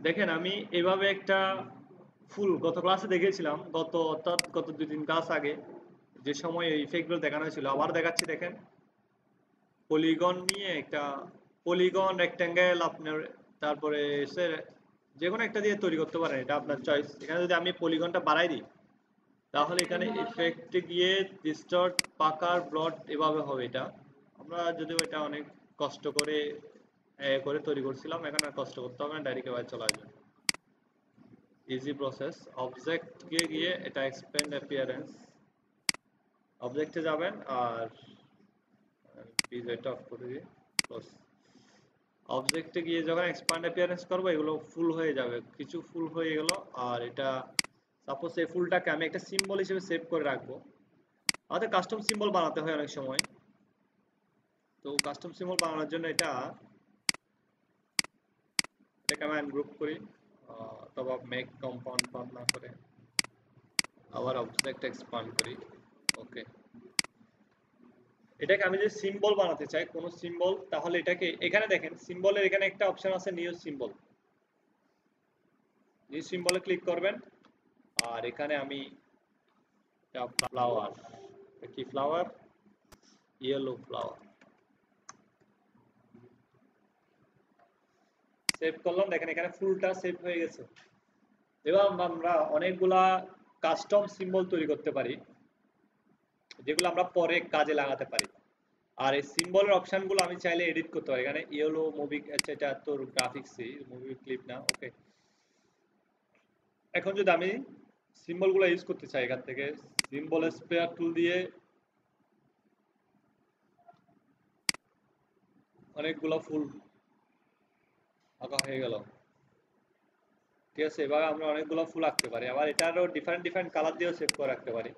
দেখেন আমি এভাবে একটা ফুল গত ক্লাসে দেখেছিলাম, অর্থাৎ গত 2-3 ক্লাস আগে যে সময় এই ইফেক্টগুলো দেখানো হয়েছিল, আবার দেখাচ্ছি দেখেন। পলিগন নিয়ে একটা পলিগন, রেক্ট্যাঙ্গেল আপনার, তারপরে সে যে কোনো একটা দিয়ে তৈরি করতে পারেন, এটা আপনার চয়েস। এখানে যদি আমি পলিগনটা বাড়াই দিই তাহলে এখানে ইফেক্টে গিয়ে ডিস্টর্ট, পাকার, ব্লট এভাবে হবে এটা। আমরা যদিও এটা অনেক কষ্ট করে করে তৈরি করছিলাম, এখন আর কষ্ট করতে হবে না, ডাইরেক্ট এভাবে চলে আসবে। Easy process. অবজেক্টে গিয়ে এটা এক্সপ্যান্ড অ্যাপিয়ারেন্স, অবজেক্টে যাবেন আর প্লিজ এটা অফ করে দিয়ে ক্লোজ। অবজেক্টে গিয়ে যখন এক্সপ্যান্ড অ্যাপিয়ারেন্স করবো এগুলো ফুল হয়ে যাবে, কিছু ফুল হয়ে গেল। আর এটা সাপোজ এই ফুলটাকে আমি একটা সিম্বল হিসেবে সেভ করে রাখবো। আমাদের কাস্টম সিম্বল বানাতে হয় অনেক সময়, তো কাস্টম সিম্বল বানানোর জন্য এটাকে আমি আনগ্রুপ করি, অথবা মেক কম্পাউন্ড পাথ না করে আবার অবজেক্ট এক্সপ্যান্ড করি। ওকে, এটাকে আমি যদি সিম্বল বানাতে চাই কোনো সিম্বল, তাহলে এটাকে এখানে দেখেন সিম্বলের এখানে একটা অপশন আছে নিউ সিম্বল। নিউ সিম্বলে ক্লিক করবেন আর এখানে আমি ফ্লাওয়ার, কি ফ্লাওয়ার, ইয়েলো ফ্লাওয়ার সেভ করলাম। দেখেন এখানে ফুলটা সেভ হয়ে গেছে। এবার আমরা অনেকগুলা কাস্টম সিম্বল তৈরি করতে পারি যেগুলো আমরা পরে কাজে লাগাতে পারি। আর এই সিম্বলের অপশনগুলো আমি চাইলে এডিট করতে পারি। এখানে ইয়েলো মুভি, আচ্ছা এটা তোর গ্রাফিক্সই, মুভি ক্লিপ না। ওকে, এখন যদি আমি সিম্বলগুলো ইউজ করতে চাই, এখান থেকে সিম্বল স্পেয়ার টুল দিয়ে অনেকগুলো ফুল আঁকা হয়ে গেল। ঠিক আছে, এবার আমরা অনেকগুলো ফুল আঁকতে পারি। আবার এটারও ডিফারেন্ট ডিফারেন্ট কালার দিয়েও সেভ করে রাখতে পারি।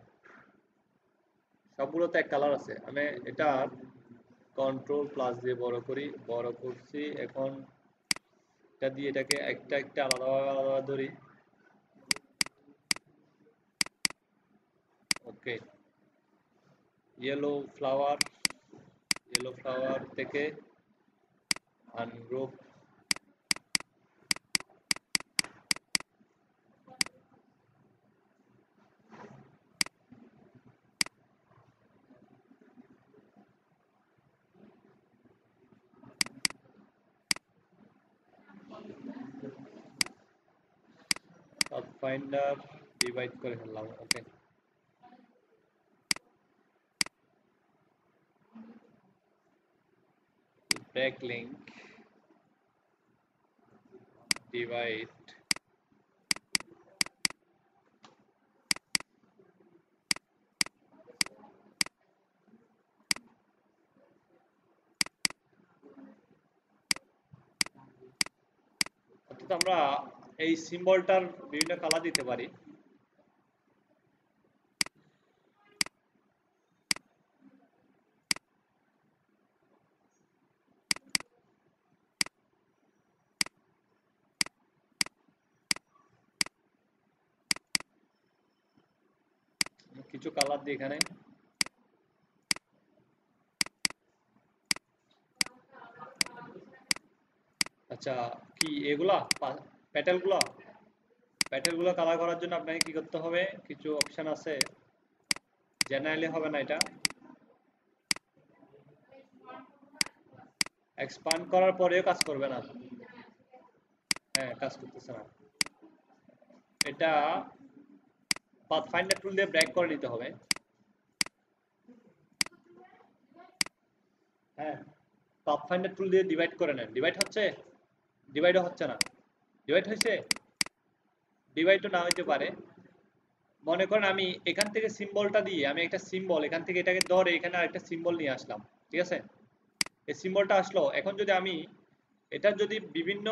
সবগুলোতে এক কালার আছে। আমি এটা কন্ট্রোল প্লাস দিয়ে বড় করি, বড় করছি। এখন এটা দিয়ে এটাকে একটা একটা আলাদাভাবে আলাদা ধরি। ওকে, ইয়েলো ফ্লাওয়ার, ইয়েলো ফ্লাওয়ার থেকে আনগ্রুপ, পাথফাইন্ডার ডিভাইড করে ফেললাম। ওকে, ব্রেক লিঙ্ক ডিভাইড, অর্থাৎ আমরা এই সিম্বলটার বিভিন্ন কালার দিতে পারি। কিছু কালার দিই এখানে। আচ্ছা, কি এগুলা প্যাটেলগুলো, প্যাটেলগুলো কালার করার জন্য আপনাকে কি করতে হবে, কিছু অপশন আছে, জেনারেলি হবে না, এটা এক্সপান্ড করার পরেও কাজ করবে না। হ্যাঁ, কাজ করতেছে না। এটা পাথফাইন্ডার টুল দিয়ে ব্রেক করে নিতে হবে। হ্যাঁ, পাথফাইন্ডার টুল দিয়ে ডিভাইড করে নেন। ডিভাইড হচ্ছে, ডিভাইডও হচ্ছে না। ডিভাইড হয়েছে, ডিভাইডও না হইতে পারে। মনে করেন আমি এখান থেকে সিম্বলটা দিয়ে আমি একটা সিম্বল এখান থেকে এটাকে ধরে এখানে আরেকটা সিম্বল নিয়ে আসলাম। ঠিক আছে, এই সিম্বলটা আসলো। এখন যদি আমি এটা যদি বিভিন্ন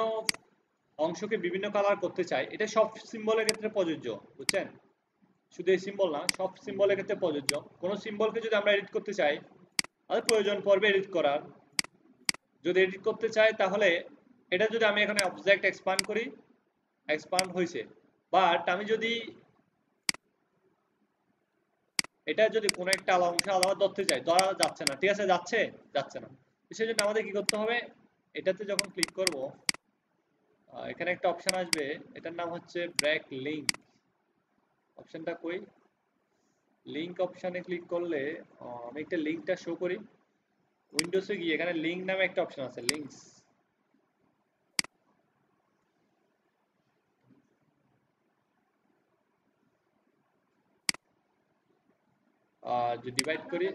অংশকে বিভিন্ন কালার করতে চাই, এটা সব সিম্বলের ক্ষেত্রে প্রযোজ্য, বুঝছেন? শুধু এই সিম্বল না, সব সিম্বলের ক্ষেত্রে প্রযোজ্য। কোনো সিম্বলকে যদি আমরা এডিট করতে চাই, আমাদের প্রয়োজন পড়বে এডিট করার। যদি এডিট করতে চাই তাহলে এটা যদি আমি এখানে অবজেক্ট এক্সপান্ড করি, এক্সপান্ড হয়েছে। বাট আমি যদি এটা যদি কোনো একটা অংশ আলাদা ধরতে চাই, ধরা যাচ্ছে না। ঠিক আছে, যাচ্ছে, যাচ্ছে না। সেই জন্য আমাদের কি করতে হবে, এটাতে যখন ক্লিক করব এখানে একটা অপশন আসবে, এটার নাম হচ্ছে ব্রেক লিংক। অপশনটা কই? লিংক অপশনে ক্লিক করলে আমি একটা লিংকটা শো করি। উইন্ডোজে গিয়ে এখানে লিংক নামে একটা অপশন আছে, লিংকস। যে ডিভাইড করি,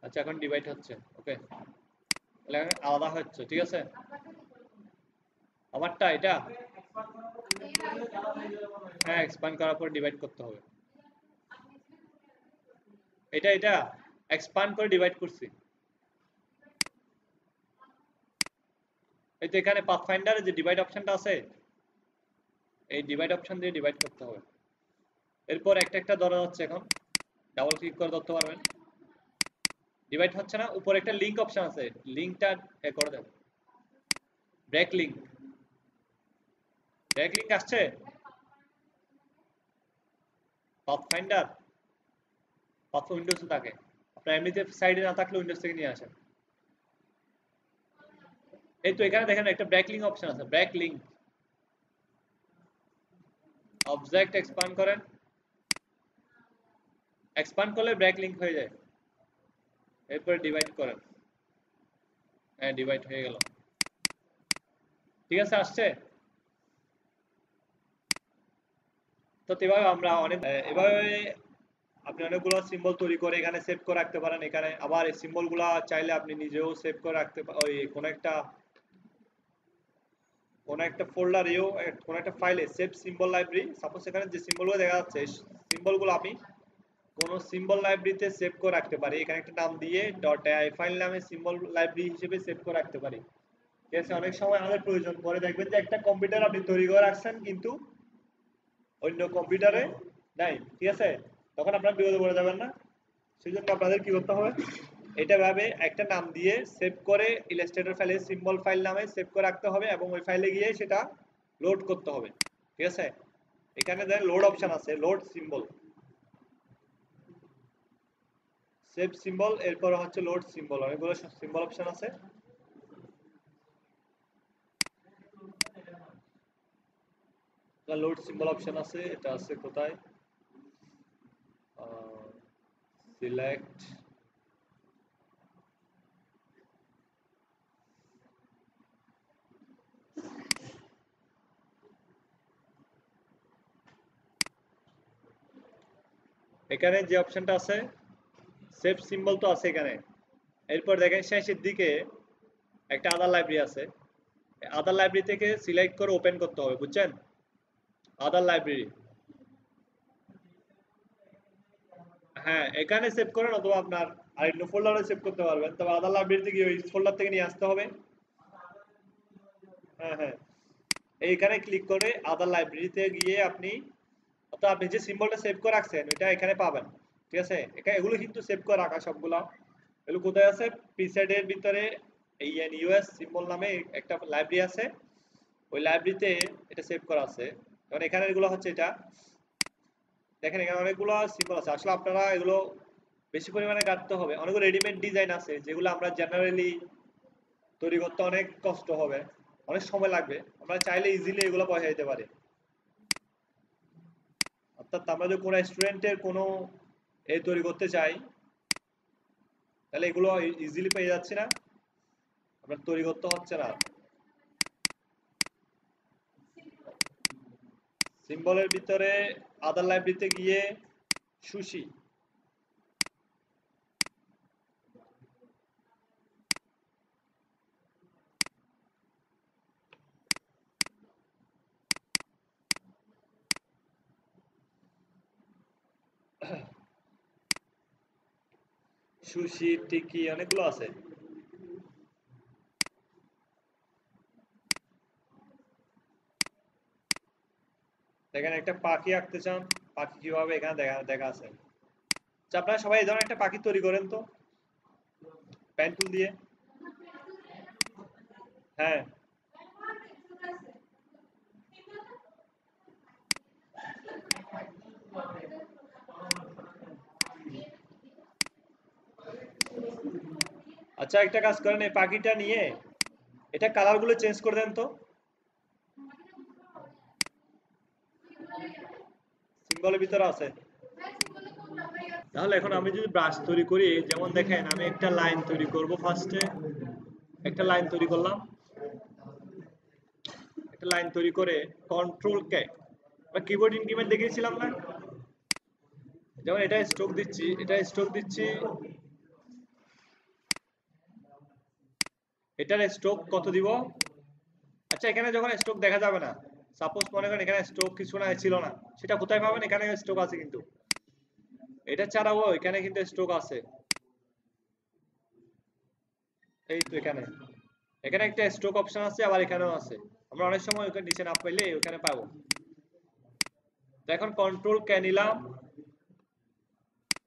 আচ্ছা এখন ডিভাইড হচ্ছে, ওকে, তাহলে এখন আলাদা হচ্ছে, ঠিক আছে। আমারটা এটা, হ্যাঁ এক্সপ্যান্ড করার পর ডিভাইড করতে হবে। এটা এক্সপ্যান্ড করে ডিভাইড করছি। এই তো এখানে পাথফাইন্ডারে যে ডিভাইড অপশনটা আছে, এই ডিভাইড অপশন দিয়ে ডিভাইড করতে হবে। এরপর একটা একটা ধরা যাচ্ছে, এখন ডাবল ক্লিক করে ধরতে পারবেন। ডিভাইড হচ্ছে না, উপরে একটা লিংক অপশন আছে, লিংকটা করে দেন, ব্রেক লিংক। ব্রেক লিংক আসছে পাথফাইন্ডার, পাথ উইন্ডোজে থাকে, আপনার এমনিতে সাইডে না থাকলে উইন্ডোজ থেকে নিয়ে আসেন। এই তো এখানে দেখেন একটা ব্রেক লিংক অপশন আছে, ব্রেক লিংক। অবজেক্ট এক্সপ্যান্ড করেন, এক্সপ্যান্ড করলে ব্রেক লিংক হয়ে যায়। এরপর ডিভাইড করেন, হ্যাঁ ডিভাইড হয়ে গেল, ঠিক আছে, আসছে। তো এভাবে আমরা অনেক এভাবে আপনি অনেকগুলো সিম্বল তৈরি করে এখানে সেভ করে রাখতে পারেন। এখানে আবার এই সিম্বলগুলো চাইলে আপনি নিজেও সেভ করে রাখতে ওই কোনো একটা ফোল্ডারেও কোনো একটা ফাইলে সেভ সিম্বল লাইব্রেরি, সাপোজ এখানে যে সিম্বলগুলো দেখা যাচ্ছে সিম্বলগুলো আমি কোনো সিম্বল লাইব্রেরিতে সেভ করে রাখতে পারি। এখানে একটা নাম দিয়ে .ai ফাইল নামে সিম্বল লাইব্রেরি হিসেবে সেভ করে রাখতে পারি, ঠিক আছে। অনেক সময় আমাদের প্রয়োজন পরে, দেখবেন যে একটা কম্পিউটার আপনি তৈরি করে রাখছেন কিন্তু অন্য কম্পিউটারে নাই, ঠিক আছে, তখন আপনার বিপদে পড়ে যাবেন না। সেই জন্য আপনাদের কি করতে হবে, এটা ভাবে একটা নাম দিয়ে সেভ করে ইলাস্ট্রেটর ফাইলে সিম্বল ফাইল নামে সেভ করে রাখতে হবে এবং ওই ফাইলে গিয়ে সেটা লোড করতে হবে, ঠিক আছে। এখানে দেন লোড অপশন আছে, লোড সিম্বল, সেভ সিম্বল, এরপর হচ্ছে লোড সিম্বল, অনেকগুলো সিম্বল অপশন আছে। লোড সিম্বল অপশন আছে, এটা আছে কোথায়, সিলেক্ট, এখানে যে অপশনটা আছে সেভ সিম্বল তো আছে এখানে। এরপর দেখেন শেষের দিকে একটা আদার লাইব্রেরি আছে, আদার লাইব্রেরি থেকে সিলেক্ট করে ওপেন করতে হবে, বুঝছেন, আদার লাইব্রেরি। হ্যাঁ এখানে সেভ করেন অথবা আপনার আরেকটা ফোল্ডারে সেভ করতে পারবেন, তবে আদার লাইব্রেরি থেকে ওই ফোল্ডার থেকে নিয়ে আসতে হবে। হ্যাঁ হ্যাঁ, এইখানে ক্লিক করে আদার লাইব্রেরিতে গিয়ে আপনি, অর্থাৎ আপনি যে সিম্বলটা সেভ করে রাখছেন ওইটা এখানে পাবেন, ঠিক আছে। এখানে এগুলো কিন্তু সেভ করে রাখা সবগুলো, এগুলো কোথায় আছে, প্রিসেটের ভিতরে এই ইউএস সিম্বল নামে একটা লাইব্রেরি আছে, ওই লাইব্রেরিতে এটা সেভ করা আছে। কারণ এখানে এগুলো হচ্ছে এটা, দেখেন এখানে অনেকগুলো সিম্বল আছে, আসলে আপনারা এগুলো বেশি পরিমাণে কাটতে হবে। অনেকগুলো রেডিমেড ডিজাইন আছে যেগুলো আমরা জেনারেলি তৈরি করতে অনেক কষ্ট হবে, অনেক সময় লাগবে, আমরা চাইলে ইজিলি এগুলো পয়সা দিতে পারি। অর্থাৎ আমরা যদি কোনো স্টুডেন্টের কোনো তৈরি করতে চাই তাহলে এগুলো ইজিলি পেয়ে যাচ্ছি না, আপনার তৈরি করতে হচ্ছে না। সিম্বলের ভিতরে আদার লাইব্রেরিতে গিয়ে সুশি, সুশি টিকি অনেকগুলো আছে। দেখেন একটা পাখি আঁকতে চান, পাখি কিভাবে এখানে দেখা দেখা আছে। আচ্ছা আপনারা সবাই এই ধরনের একটা পাখি তৈরি করেন তো পেন টুল দিয়ে। হ্যাঁ আচ্ছা একটা কাজ করেন, এই পাখিটা নিয়ে এটা কালার গুলো চেঞ্জ করে দেন তো। সিম্বলের ভিতরে আছে। তাহলে এখন আমি যদি ব্রাশ তৈরি করি, যেমন দেখেন আমি একটা লাইন তৈরি করব, ফার্স্টে একটা লাইন তৈরি করলাম, একটা লাইন তৈরি করে কন্ট্রোল কে বা কিবোর্ড ইনক্রিমেন্ট দেখিয়েছিলাম না, যেমন এটা স্ট্রোক দিচ্ছি, এটা স্ট্রোক দিচ্ছি, এটার স্ট্রোক কত দিব? আচ্ছা এখানে যখন স্ট্রোক দেখা যাবে না, সাপোজ মনে করেন এখানে স্ট্রোক কিছু না ছিল না, সেটা কোথায় পাবেন? এখানে স্ট্রোক আছে, কিন্তু এটা ছাড়াও এখানে কিন্তু স্ট্রোক আছে, এই তো এখানে, এখানে একটা স্ট্রোক অপশন আছে, আবার এখানেও আছে। আমরা অনেক সময় ওখানে নিচে না পাইলে ওখানে পাবো। তো এখন কন্ট্রোল কে নিলাম,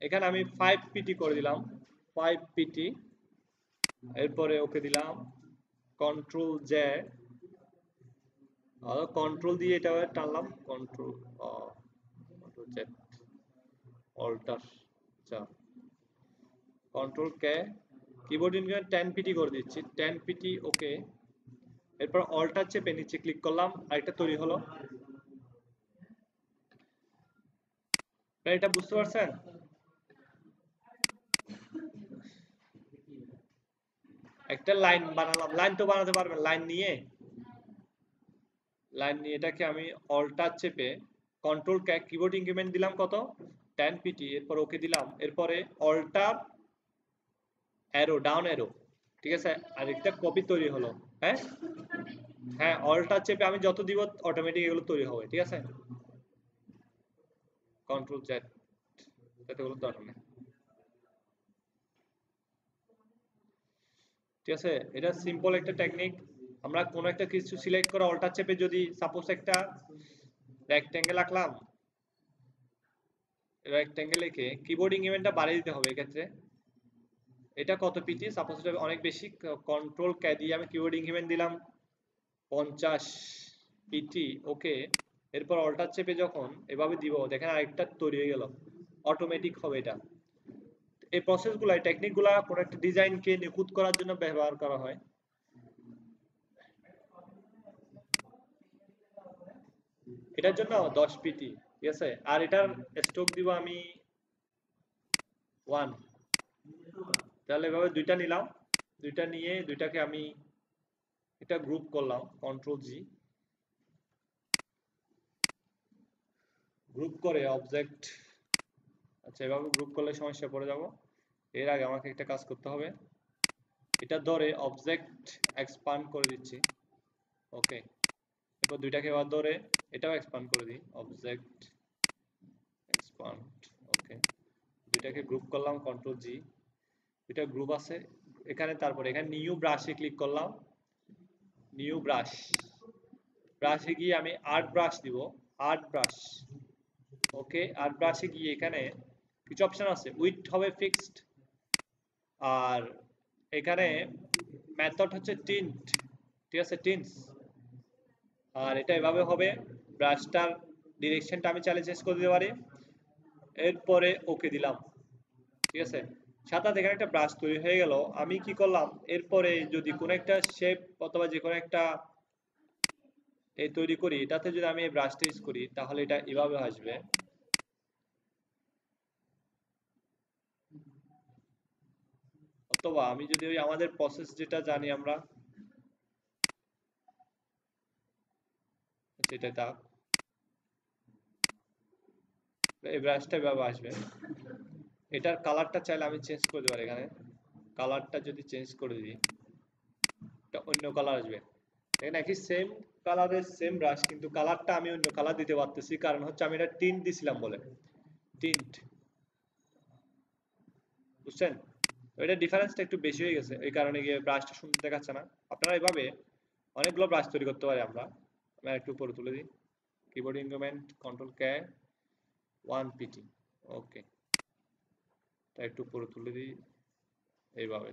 এখানে আমি 5pt করে দিলাম, 5pt, এরপরে ওকে দিলাম, কন্ট্রোল জে, কন্ট্রোল দিয়ে এটা টানলাম, কন্ট্রোল কন্ট্রোল জেড, অল্টার, আচ্ছা control K, keyboard increment 10pt করে দিচ্ছি, 10pt, ওকে। এরপর অল্টার চেপে নিচে ক্লিক করলাম, আরেকটা তৈরি হলো। এটা বুঝতে পারছেন? একটা লাইন বানালাম, লাইন তো বানাতে পারবেন, লাইন নিয়ে এটাকে আমি অল্টার চেপে কন্ট্রোল কে, কিবোর্ড ইনক্রিমেন্ট দিলাম কত? 10pt, এরপর ওকে দিলাম, এরপরে অল্টার অ্যারো, ডাউন অ্যারো, ঠিক আছে, আর একটা কপি তৈরি হলো। হ্যাঁ হ্যাঁ, অল্টার চেপে আমি যত দিব অটোমেটিক এগুলো তৈরি হবে, ঠিক আছে। কন্ট্রোল জেড, এতগুলো দরকার নেই, ঠিক আছে। এটা সিম্পল একটা টেকনিক। আমরা কোনো একটা কিছু সিলেক্ট করে অল্টার চেপে যদি সাপোজ একটা রেক্টেঙ্গেল আঁকলাম, রেক্টেঙ্গেল এঁকে কিবোর্ড ইনক্রিমেন্টটা বাড়িয়ে দিতে হবে এক্ষেত্রে। এটা কত পিটি, সাপোজ এটা অনেক বেশি, কন্ট্রোল কে দিয়ে আমি কিবোর্ড ইনক্রিমেন্ট দিলাম 50 পিটি, ওকে। এরপর অল্টার চেপে যখন এভাবে দিব, দেখেন আরেকটা তৈরি হয়ে গেল, অটোমেটিক হবে এটা। এই প্রসেসগুলো, এই টেকনিকগুলো কোনো একটা ডিজাইনকে নিখুঁত করার জন্য ব্যবহার করা হয়। এটার জন্য 10 পিটি, ঠিক আছে। আর এটার স্ট্রোক দিব আমি 1। তাহলে এভাবে দুইটা নিলাম, দুইটা নিয়ে দুইটাকে আমি এটা গ্রুপ করলাম, কন্ট্রোল জি, গ্রুপ করে অবজেক্ট, আচ্ছা এভাবে গ্রুপ করলে সমস্যা পড়ে যাব। এর আগে আমাকে একটা কাজ করতে হবে, এটা ধরে অবজেক্ট এক্সপান্ড করে দিচ্ছি, ওকে। এরপর দুইটাকে আবার ধরে এটাও এক্সপান্ড করে দিই, অবজেক্ট এক্সপান্ড, ওকে। দুইটাকে গ্রুপ করলাম, কন্ট্রোল জি, দুইটা গ্রুপ আছে এখানে। তারপরে এখানে নিউ ব্রাশে ক্লিক করলাম, নিউ ব্রাশ, ব্রাশে গিয়ে আমি আর্ট ব্রাশ দিব, আর্ট ব্রাশ, ওকে। আর্ট ব্রাশে গিয়ে এখানে কিছু অপশন আছে, উইডথ হবে ফিক্সড, আর এখানে মেথড হচ্ছে টিন্ট, ঠিক আছে, টিন্টস। আর এটা এভাবে হবে, ব্রাশটার ডিরেকশনটা আমি চাইলে চেঞ্জ করে দিতে পারি। এরপরে ওকে দিলাম, ঠিক আছে। সাথে এখানে একটা ব্রাশ তৈরি হয়ে গেল। আমি কি করলাম, এরপরে যদি কোনো একটা শেপ অথবা যে কোনো একটা এই তৈরি করি, এটাতে যদি আমি এই ব্রাশটা ইউজ করি, তাহলে এটা এভাবে আসবে। অথবা আমি যদি ওই আমাদের প্রসেস যেটা জানি আমরা, যেটা থাক, এই ব্রাশটা এভাবে আসবে। এটার কালারটা চাইলে আমি চেঞ্জ করে দিতে পারি, এখানে কালারটা যদি চেঞ্জ করে দিই, এটা অন্য কালার আসবে। এখানে একই সেম কালারের সেম ব্রাশ, কিন্তু কালারটা আমি অন্য কালার দিতে পারতেছি, কারণ হচ্ছে আমি এটা টিন্ট দিছিলাম বলে, টিন্ট, বুঝছেন? তো এটা ডিফারেন্সটা একটু বেশি হয়ে গেছে, এই কারণে গিয়ে ব্রাশটা সুন্দর দেখাচ্ছে না। আপনারা এভাবে অনেকগুলো ব্রাশ তৈরি করতে পারি আমরা। আমি একটু উপরে তুলে দিই, keyboard increment control K, 1pt, ওকে। তা একটু উপরে তুলে দিই এইভাবে।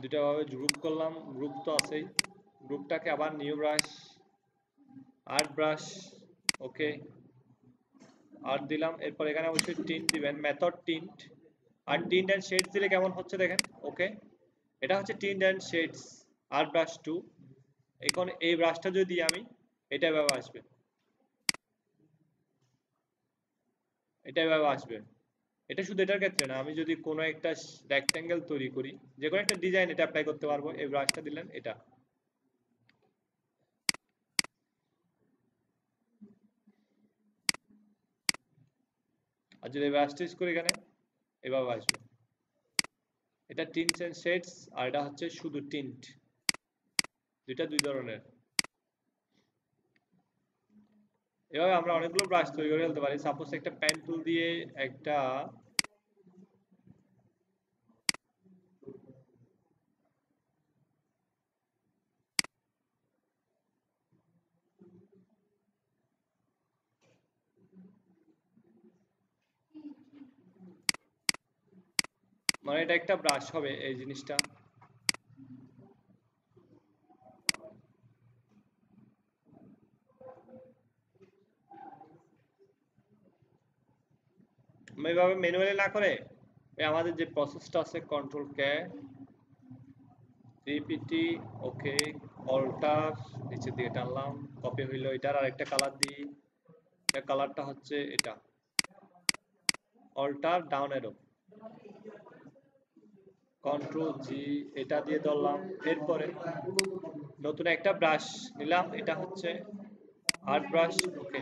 দুটা ভাবে গ্রুপ করলাম, গ্রুপ তো আছেই, গ্রুপটাকে আবার new brush, art brush, okay. আর দিলাম, এরপর এখানে অবশ্যই টিন্ট দিবেন, মেথড টিন্ট। আর টিন্ট এন্ড শেডস দিলে কেমন হচ্ছে দেখেন। ওকে, এটা হচ্ছে টিন্ট এন্ড শেডস আর ব্রাশ 2। এখন এই ব্রাশটা যদি আমি এটা এভাবে আসবে, এটা এভাবে আসবে। এটা শুধু এটার ক্ষেত্রে না, আমি যদি কোনো একটা রেক্টেঙ্গেল তৈরি করি, যে কোনো একটা ডিজাইন এটা অ্যাপ্লাই করতে পারবো। এই ব্রাশটা দিলেন এটা, আর যদি ব্রাশটা ইউজ করি এখানে এভাবে আসবে। এটা টিন্ট এন্ড শেডস আর এটা হচ্ছে শুধু টিন্ট, দুইটা দুই ধরনের। এভাবে আমরা অনেকগুলো ব্রাশ তৈরি করে ফেলতে পারি। সাপোজ একটা পেন টুল দিয়ে একটা মানে এটা একটা ব্রাশ হবে এই জিনিসটা। আমরা এভাবে ম্যানুয়ালি না করে আমাদের যে প্রসেসটা আছে, কন্ট্রোল কে রিপিটি, ওকে, অল্টার নিচের দিকে টানলাম, কপি হইলো। এটার আরেকটা কালার দিই, এটা কালারটা হচ্ছে এটা, alter down arrow, control G, এটা দিয়ে ধরলাম। এরপরে নতুন একটা ব্রাশ নিলাম, এটা হচ্ছে আর্ট ব্রাশ। ওকে,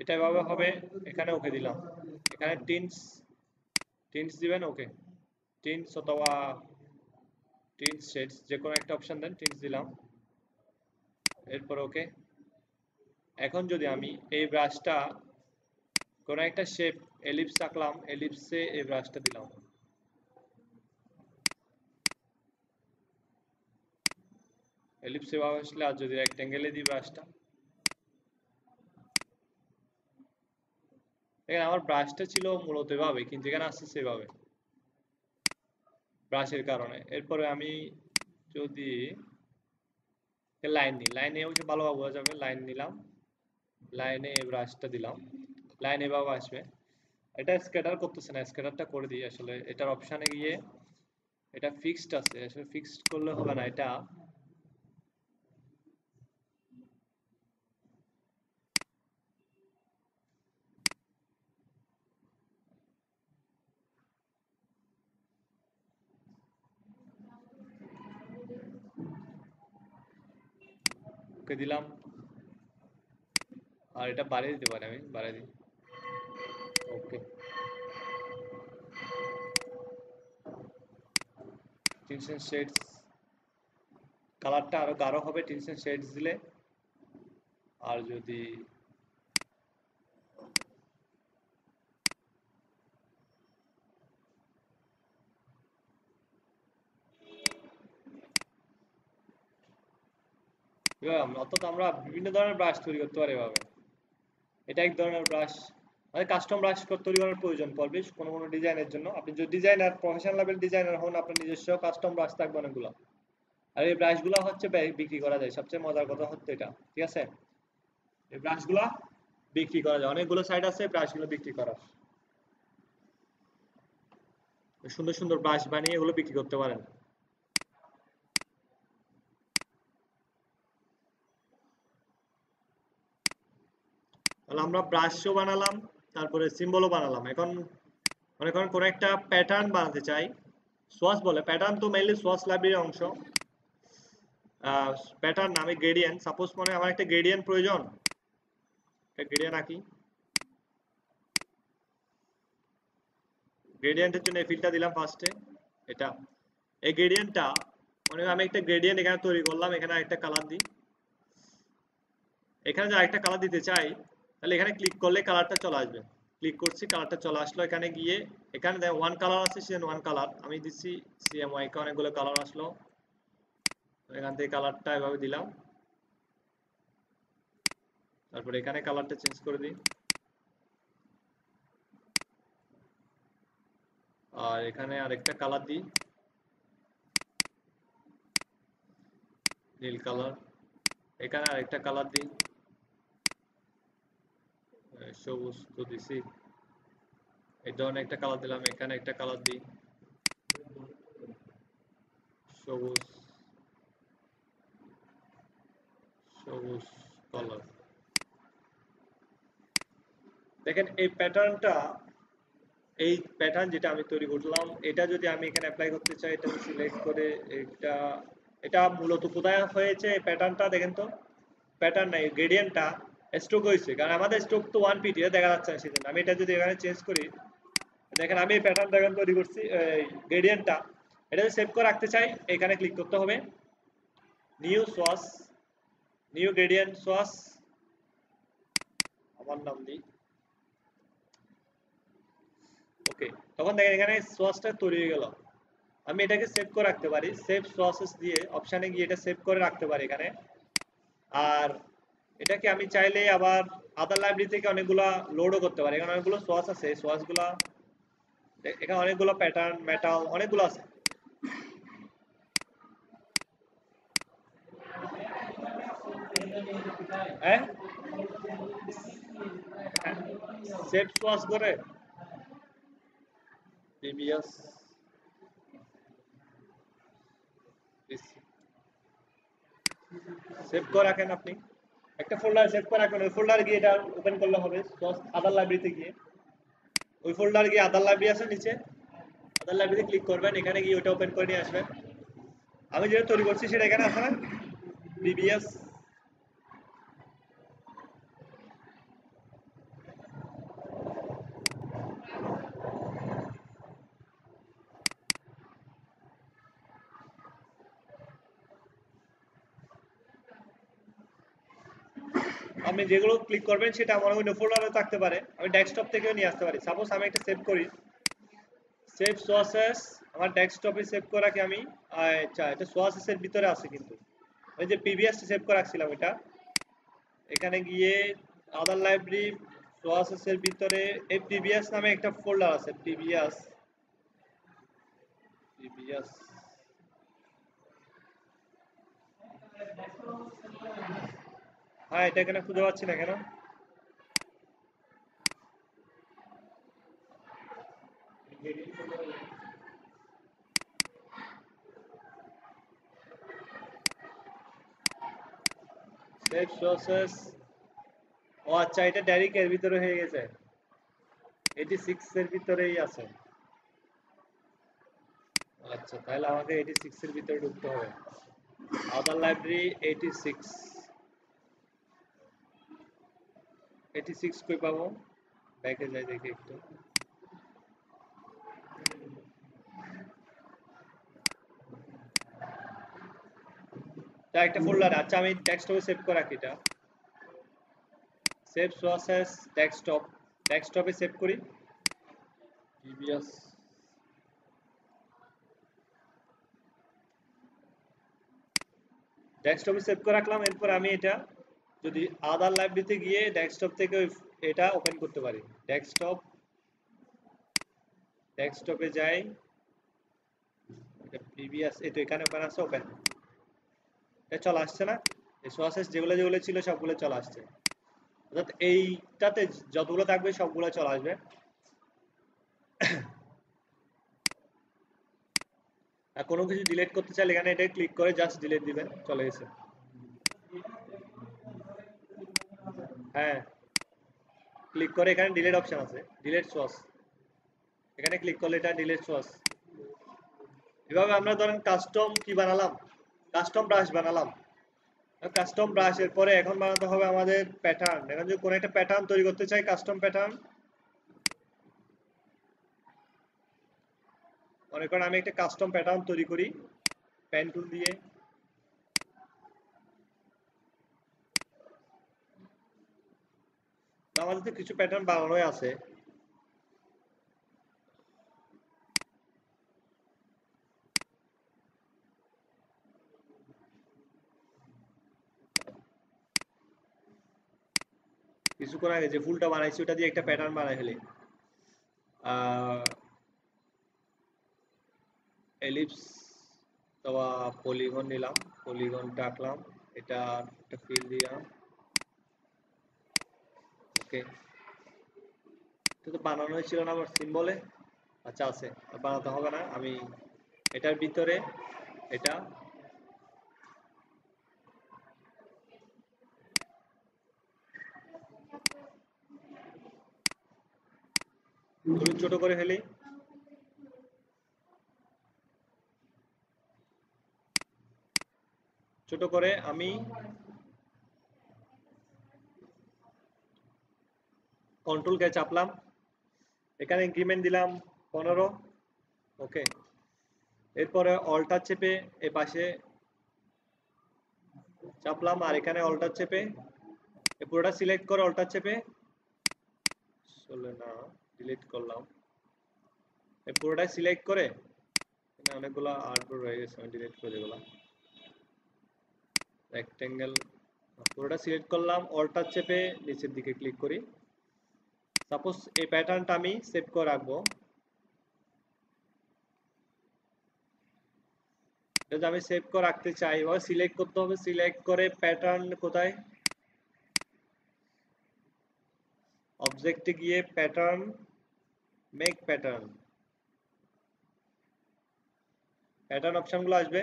এটা এভাবে হবে। এখানে ওকে দিলাম, এখানে টিন্টস টিন্টস দিবেন। ওকে, টিন্টস অথবা টিন্টস শেডস যে কোনো একটা অপশন দেন, টিন্টস দিলাম। এরপর ওকে। এখন যদি আমি এই ব্রাশটা কোনো একটা শেপ এলিপস আঁকলাম, এলিপসে এই ব্রাশটা দিলাম, এলিপসে এভাবে আসলে। আর যদি রেক্টেঙ্গেলে দিই ব্রাশটা, এখানে আমার ব্রাশটা ছিল মূলত এভাবে, কিন্তু এখানে আসছে সেভাবে ব্রাশের কারণে। এরপরে আমি যদি লাইন নিই, লাইনে অবশ্য ভালোভাবে বোঝা যাবে। লাইন নিলাম, লাইনে এই ব্রাশটা দিলাম, লাইন এভাবে আসবে। এটা স্ক্যাটার করতেছে না, স্ক্যাটারটা করে দিই। আসলে এটার অপশানে গিয়ে এটা ফিক্সড আছে, আসলে ফিক্সড করলে হবে না, এটা ওকে দিলাম। আর এটা বাড়িয়ে দিতে পারি, আমি বাড়িয়ে দিই। ওকে, টিনসেন শেডস, কালারটা আরো গাঢ় হবে টিনসেন শেডস দিলে। আর যদি অর্থাৎ আমরা বিভিন্ন ধরনের ব্রাশ তৈরি করতে পারি এভাবে। এটা এক ধরনের ব্রাশ। মানে কাস্টম ব্রাশ তৈরি করার প্রয়োজন পড়বে কোনো কোনো ডিজাইনের জন্য। আপনি যদি ডিজাইনার, প্রফেশনাল লেভেল ডিজাইনার হন, আপনার নিজস্ব কাস্টম ব্রাশ থাকবে অনেকগুলো। আর এই ব্রাশগুলো হচ্ছে বিক্রি করা যায়। সবচেয়ে মজার কথা হচ্ছে এটা, ঠিক আছে, এই ব্রাশগুলো বিক্রি করা যায়। অনেকগুলো সাইট আছে ব্রাশগুলো বিক্রি করার, সুন্দর সুন্দর ব্রাশ বানিয়ে এগুলো বিক্রি করতে পারেন। তাহলে আমরা ব্রাশও বানালাম, তারপরে সিম্বলও বানালাম। এখন মনে করেন কোনো একটা প্যাটার্ন বানাতে চাই, সোয়াস বলে, প্যাটার্ন তো মেইনলি সোয়াস লাইব্রেরির অংশ। প্যাটার্ন না, আমি গ্রেডিয়েন্ট, সাপোজ মনে হয় আমার একটা গ্রেডিয়েন্ট প্রয়োজন, একটা গ্রেডিয়েন্ট আঁকি। গ্রেডিয়েন্টের জন্য এই ফিল্ডটা দিলাম ফার্স্টে, এটা। এই গ্রেডিয়েন্টটা মনে হয় আমি একটা গ্রেডিয়েন্ট এখানে তৈরি করলাম, এখানে আরেকটা কালার দিই। এখানে যে আরেকটা কালার দিতে চাই, তাহলে এখানে ক্লিক করলে কালারটা চলে আসবে। ক্লিক করছি, কালারটা চলে আসলো। এখানে গিয়ে এখানে দেখো ওয়ান কালার আছে, সিএন ওয়ান কালার আমি দিচ্ছি, সিএমওয়াই কে অনেকগুলো কালার আসলো। এখান থেকে কালারটা এভাবে দিলাম, তারপর এখানে কালারটা চেঞ্জ করে দিই। আর এখানে আরেকটা কালার দিই, নীল কালার। এখানে আরেকটা কালার দিই, সবুজ তো দিছি, এই ধরনের একটা কালার দিলাম, এখানে একটা কালার দিই সবুজ, সবুজ কালার। দেখেন এই প্যাটার্নটা, এই প্যাটার্ন যেটা আমি তৈরি করলাম, এটা যদি আমি এখানে অ্যাপ্লাই করতে চাই, এটা সিলেক্ট করে এটা, এটা মূলত কোথায় হয়েছে এই প্যাটার্নটা দেখেন তো, প্যাটার্ন নাই গ্রেডিয়েন্টটা স্ট্রোক হয়েছে, কারণ আমাদের স্ট্রোক তো 1 পিটি দেখা যাচ্ছে না, সেজন্য আমি এটা যদি এখানে চেঞ্জ করি, দেখেন আমি এই প্যাটার্নটা এখন তৈরি করছি, গ্রেডিয়েন্টটা, এটা যদি সেভ করে রাখতে চাই এখানে ক্লিক করতে হবে, নিউ সোয়াস, নিউ গ্রেডিয়েন্ট সোয়াস, আমার নাম দিই, ওকে। তখন দেখেন এখানে সোয়াসটা তৈরি হয়ে গেল। আমি এটাকে সেভ করে রাখতে পারি, সেভ সোয়াসেস দিয়ে অপশানে গিয়ে এটা সেভ করে রাখতে পারি এখানে। আর এটাকে আমি চাইলে আবার আদার লাইব্রেরি থেকে অনেকগুলা লোডও করতে পারি, এখানে অনেকগুলো সোয়াস আছে, সোয়াসগুলা এখানে অনেকগুলো প্যাটার্ন মেটাল অনেকগুলো আছে। হ্যাঁ, সেভ সোয়াস করে প্রিভিয়াস সেভ করে রাখেন আপনি, একটা ফোল্ডার সেভ করে রাখবেন, ওই ফোল্ডার গিয়ে এটা ওপেন করলে হবে, আদার লাইব্রেরিতে গিয়ে ওই ফোল্ডার গিয়ে আদার লাইব্রেরি আছে নিচে, আদার লাইব্রেরিতে ক্লিক করবেন, এখানে গিয়ে ওটা ওপেন করে নিয়ে আসবেন। আমি যেটা তৈরি করছি সেটা এখানে আছে না, প্রিভিয়াস, আপনি যেগুলো ক্লিক করবেন সেটা আমার উইন্ডো ফোল্ডারে থাকতে পারে, আমি ডেস্কটপ থেকেও নিয়ে আসতে পারি। সাপোজ আমি একটা সেভ করি, সেভ সোয়াসেস, আমার ডেস্কটপে সেভ করে রাখি আমি, আচ্ছা এটা সোয়াসেস এর ভিতরে আছে, কিন্তু ওই যে প্রিভিয়াস সেভ করে রাখছিলাম এটা, এখানে গিয়ে আদার লাইব্রেরি সোয়াসেস এর ভিতরে এই প্রিভিয়াস নামে একটা ফোল্ডার আছে, প্রিভিয়াস, প্রিভিয়াস, হ্যাঁ এটা এখানে খুঁজে পাচ্ছি না কেন, সেভ সোয়াসেস, ও আচ্ছা এটা ডাইরেক্ট এর ভিতরে হয়ে গেছে, 86 এর ভিতরেই আছে, আচ্ছা তাহলে আমাকে 86 এর ভিতরে ঢুকতে হবে, আদার লাইব্রেরি 86, 86 কই পাবো, ব্যাকে যাই দেখি একটু, তা একটা ফোল্ডার, আচ্ছা আমি ডেস্কটপে সেভ করে রাখি এটা, সেভ সোয়াসেস ডেস্কটপ, ডেস্কটপে সেভ করি প্রিভিয়াস, ডেস্কটপে সেভ করে রাখলাম। এরপর আমি এটা যদি আদার লাইব্রেরিতে গিয়ে ডেস্কটপ থেকে এটা ওপেন করতে পারি, ডেস্কটপ, ডেস্কটপে যাই, এটা প্রিভিয়াস, এই তো এখানে ওপেন আছে, ওপেন, এটা চলে আসছে না, এই সোয়াসেস যেগুলো যেগুলো ছিল সবগুলো চলে আসছে, অর্থাৎ এইটাতে যতগুলো থাকবে সবগুলো চলে আসবে। আর কোনো কিছু ডিলিট করতে চাইলে এখানে এটা ক্লিক করে জাস্ট ডিলিট দিবেন, চলে গেছে। হ্যাঁ, ক্লিক করে এখানে ডিলিট অপশন আছে, ডিলিট সোর্স, এখানে ক্লিক করলে এটা ডিলিট সোর্স। এভাবে আমরা ধরেন কাস্টম কি বানালাম, কাস্টম ব্রাশ বানালাম, কাস্টম ব্রাশের পরে এখন বানাতে হবে আমাদের প্যাটার্ন, এখন যদি কোনো একটা প্যাটার্ন তৈরি করতে চাই, কাস্টম প্যাটার্ন, মনে করেন আমি একটা কাস্টম প্যাটার্ন তৈরি করি পেন টুল দিয়ে, আমাদের তো কিছু প্যাটার্ন বানানোই আছে, কিছুক্ষণ আগে যে ফুলটা বানাইছি ওটা দিয়ে একটা প্যাটার্ন বানাই ফেলি, এলিপস অথবা পলিগন নিলাম, পলিগনটা আঁকলাম, এটা একটা ফিল দিলাম, ওকে। এটা তো বানানো হয়েছিল না আমার সিম্বলে। আচ্ছা আছে, বানাতে হবে না। আমি এটার ভিতরে এটা ছোট করে ফেলি। ছোট করে আমি কন্ট্রোল কে চাপলাম, এখানে ইনক্রিমেন্ট দিলাম 15। ওকে, এরপরে অল্টার চেপে এ পাশে চাপলাম, আর এখানে অল্টার চেপে পুরোটা সিলেক্ট করে অল্টার চেপে চলে না, ডিলিট করলাম। পুরোটা সিলেক্ট করে অনেকগুলো আর্টবোর্ড রয়ে গেছে, আমি ডিলিট করে দিলাম। রেক্টেঙ্গেল পুরোটা সিলেক্ট করলাম, অল্টার চেপে নিচের দিকে ক্লিক করি। সাপোজ এই প্যাটার্নটা আমি সেভ করে রাখবো। যদি আমি সেভ করে রাখতে চাই, এবার সিলেক্ট করতে হবে। সিলেক্ট করে প্যাটার্ন কোথায়, অবজেক্টে গিয়ে প্যাটার্ন, মেক প্যাটার্ন, প্যাটার্ন অপশনগুলো আসবে।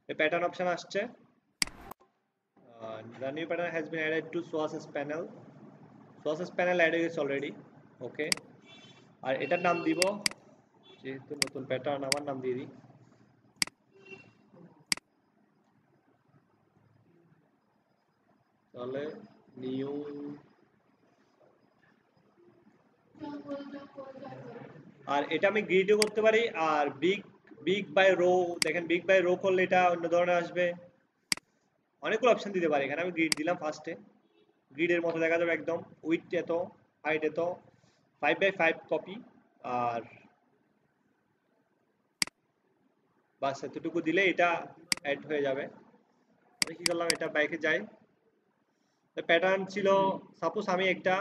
এই প্যাটার্ন অপশন আসছে, the new pattern has been added to sources panel. sources panel add হয়ে গেছে অলরেডি। ওকে, আর এটার নাম দিব, যেহেতু নতুন প্যাটার্ন আমার নাম দিয়ে দিই। তাহলে নিউ, আর এটা আমি গ্রিডও করতে পারি। আর বিগ বিগ বাই রো, দেখেন বিগ বাই রো করলে এটা অন্য ধরনের আসবে। অনেকগুলো অপশন দিতে পারি। এখানে আমি গ্রিড দিলাম ফার্স্টে, গ্রিডের মতো দেখা যাবে একদম। উইথ এত, হাইট এত, 5x5 কপি, আর বাস এতটুকু দিলে এটা অ্যাড হয়ে যাবে। আমি কি করলাম, এটা বাইকে যাই। প্যাটার্ন ছিল, সাপোজ আমি একটা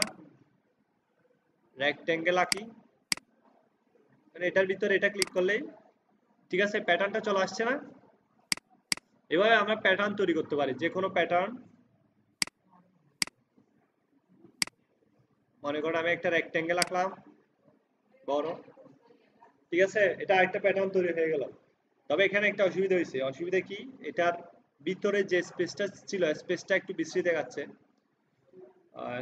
রেক্টেঙ্গেল আঁকি, মানে এটার ভিতরে এটা ক্লিক করলেই ঠিক আছে, প্যাটার্নটা চলে আসছে না। এভাবে আমরা প্যাটার্ন তৈরি করতে পারি, যে কোনো প্যাটার্ন। মনে করুন আমি একটা রেক্টেঙ্গেল আঁকলাম বড়, ঠিক আছে, এটা আরেকটা প্যাটার্ন তৈরি হয়ে গেল। তবে এখানে একটা অসুবিধা হয়েছে। অসুবিধা কি, এটার ভিতরে যে স্পেসটা ছিল, স্পেসটা একটু বিশ্রী দেখাচ্ছে।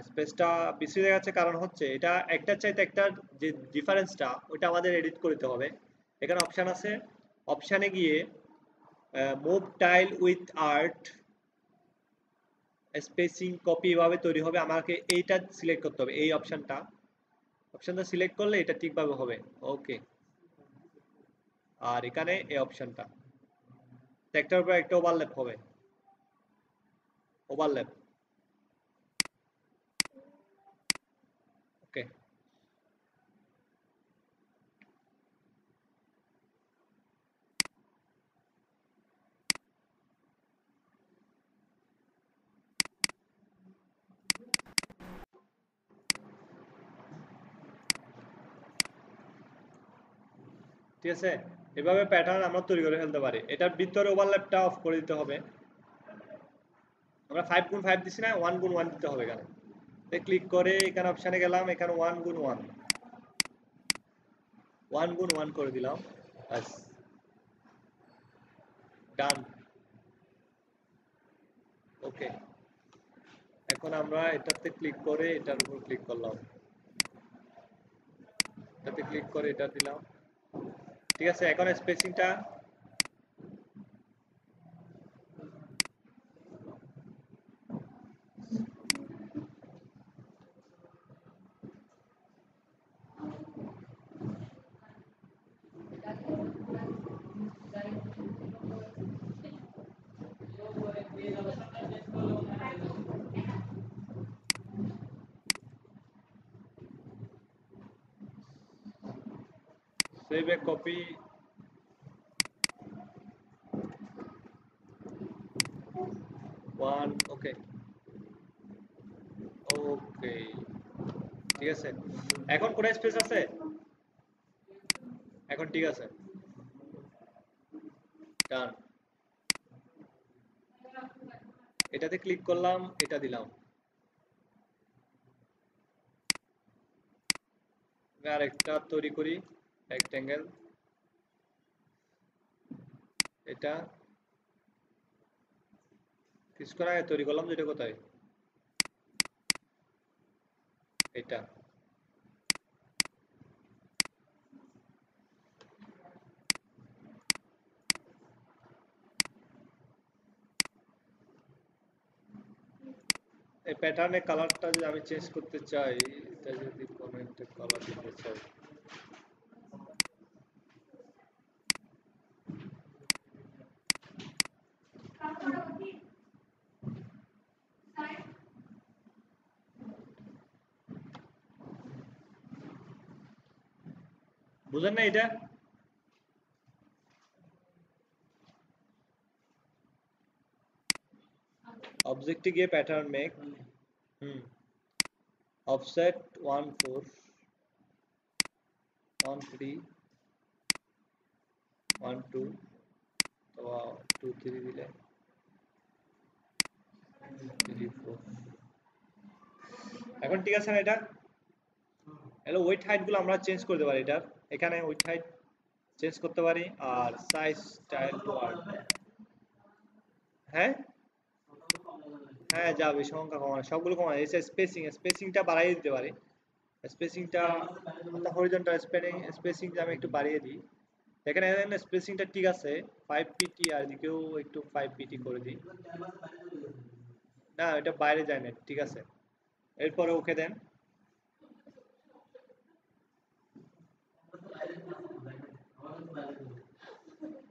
স্পেসটা বিশ্রী দেখাচ্ছে কারণ হচ্ছে এটা একটার চাইতে একটার যে ডিফারেন্সটা, ওইটা আমাদের এডিট করতে হবে। এখানে অপশান আছে, অপশানে গিয়ে move tile with art spacing copy এভাবে তৈরি হবে। আমাকে এইটা সিলেক্ট করতে হবে, এই অপশানটা। অপশানটা সিলেক্ট করলে এটা ঠিকভাবে হবে। ওকে, আর এখানে এই অপশানটা, একটার উপর একটা ওভারল্যাপ হবে, ওভারল্যাপ। ওকে, ঠিক আছে। এভাবে প্যাটার্ন আমরা তৈরি করে ফেলতে পারি। এটার ভিতরে ওভারল্যাপটা অফ করে দিতে হবে। আমরা 5x5 দিছি না, 1x1 দিতে হবে। এখানে ক্লিক করে এখানে অপশানে গেলাম, এখানে 1x1, 1x1 করে দিলাম। ব্যাস, ডান। ওকে, এখন আমরা এটাতে ক্লিক করে এটার উপর ক্লিক করলাম, এটাতে ক্লিক করে এটা দিলাম। ঠিক আছে, এখন স্পেসিংটা সেভ এ কপি, 1। ওকে, ওকে, ঠিক আছে। এখন কোন স্পেস আছে, এখন ঠিক আছে, ডান। এটাতে ক্লিক করলাম, এটা দিলাম। আরেকটা তৈরি করি রেক্টেঙ্গেল, এটা কিছুক্ষণ আগে তৈরি করলাম, যেটা কোথায়, এটা এই প্যাটার্নের কালারটা যদি আমি চেঞ্জ করতে চাই, এটা যদি কোনো একটা কালার দিতে চাই, বুঝেন না এটা? অবজেক্টে গিয়ে প্যাটার্ন মেক, অফসেট 14 13 12 অথবা 23 দিলে 34, এখন ঠিক আছে না এটা? হ্যালো, ওয়েট হাইট গুলো আমরা চেঞ্জ করতে পারি, এটার এখানে ওয়েট হাইট চেঞ্জ করতে পারি, আর সাইজ স্টাইল ওয়ার্ড, হ্যাঁ হ্যাঁ যাবে, সংখ্যা কমানো, সবগুলো কমানো, এসে স্পেসিংটা বাড়িয়ে দিতে পারি, স্পেসিংটা হরিজন্টাল স্পেসিং আমি একটু বাড়িয়ে দিই, এখানে স্পেসিংটা ঠিক আছে 5 পিটি, আর এদিকেও একটু 5 পিটি করে দিই, না এটা বাইরে যায় না, ঠিক আছে, এরপরে ওকে দেন,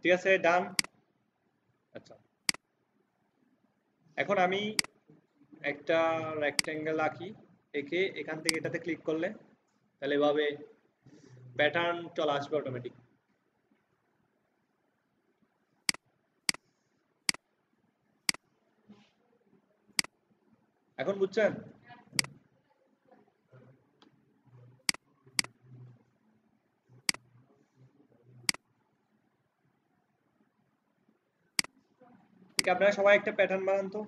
ঠিক আছে ডান। আচ্ছা, এখন আমি একটা রেক্টেঙ্গেল আঁকি, এঁকে এখান থেকে এটাতে ক্লিক করলে তাহলে এভাবে প্যাটার্ন চলে আসবে অটোমেটিক। এখন বুঝছেন? ঠিক, আপনারা সবাই একটা প্যাটার্ন বানান তো।